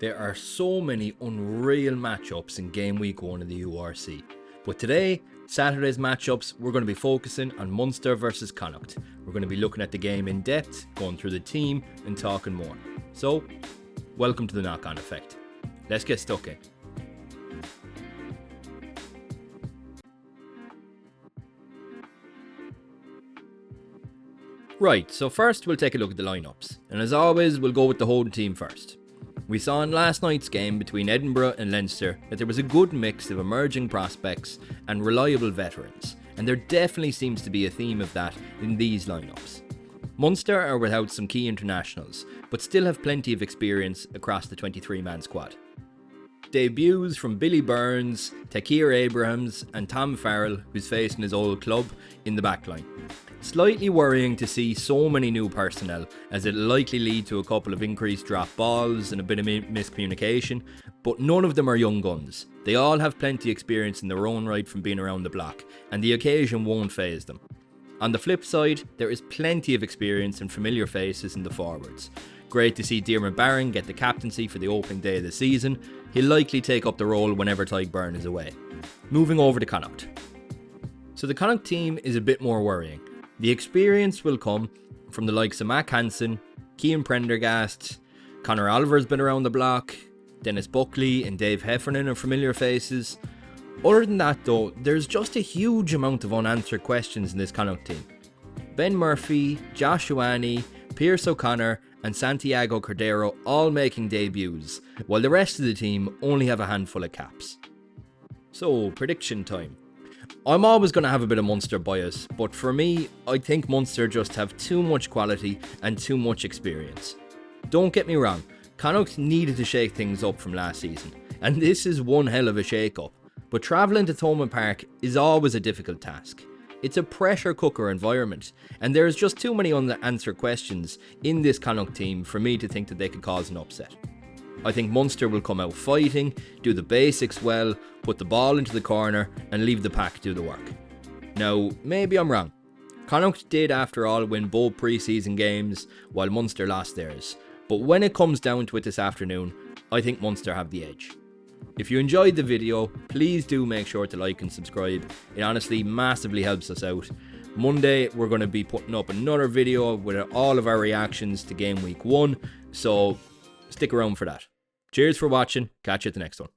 There are so many unreal matchups in Game Week 1 of the URC. But today, Saturday's matchups, we're going to be focusing on Munster vs Connacht. We're going to be looking at the game in depth, going through the team and talking more. So, welcome to the knock-on effect. Let's get stuck in. Right, so first we'll take a look at the lineups. And as always, we'll go with the home team first. We saw in last night's game between Edinburgh and Leinster that there was a good mix of emerging prospects and reliable veterans, and there definitely seems to be a theme of that in these lineups. Munster are without some key internationals, but still have plenty of experience across the 23-man squad. Debuts from Billy Burns, Takir Abrahams and Tom Farrell, who's facing his old club, in the backline. Slightly worrying to see so many new personnel, as it'll likely lead to a couple of increased drop balls and a bit of miscommunication, but none of them are young guns. They all have plenty of experience in their own right from being around the block, and the occasion won't faze them. On the flip side, there is plenty of experience and familiar faces in the forwards. Great to see Diarmaid Barron get the captaincy for the opening day of the season. He'll likely take up the role whenever Tadhg Beirne is away. Moving over to Connacht. So the Connacht team is a bit more worrying. The experience will come from the likes of Mac Hansen, Cian Prendergast, Conor Oliver's been around the block, Dennis Buckley and Dave Heffernan are familiar faces. Other than that though, there's just a huge amount of unanswered questions in this Connacht team. Ben Murphy, Josh Ioane, Pierce O'Connor and Santiago Cordero all making debuts, while the rest of the team only have a handful of caps. So, prediction time. I'm always going to have a bit of Munster bias, but for me, I think Munster just have too much quality and too much experience. Don't get me wrong, Connacht needed to shake things up from last season, and this is one hell of a shake-up, but travelling to Thomond Park is always a difficult task. It's a pressure cooker environment, and there's just too many unanswered questions in this Connacht team for me to think that they could cause an upset. I think Munster will come out fighting, do the basics well, put the ball into the corner and leave the pack do the work. Now, maybe I'm wrong. Connacht did after all win both pre-season games while Munster lost theirs, but when it comes down to it this afternoon, I think Munster have the edge. If you enjoyed the video, please do make sure to like and subscribe. It honestly massively helps us out. Monday, we're going to be putting up another video with all of our reactions to Game Week 1, so stick around for that. Cheers for watching, catch you at the next one.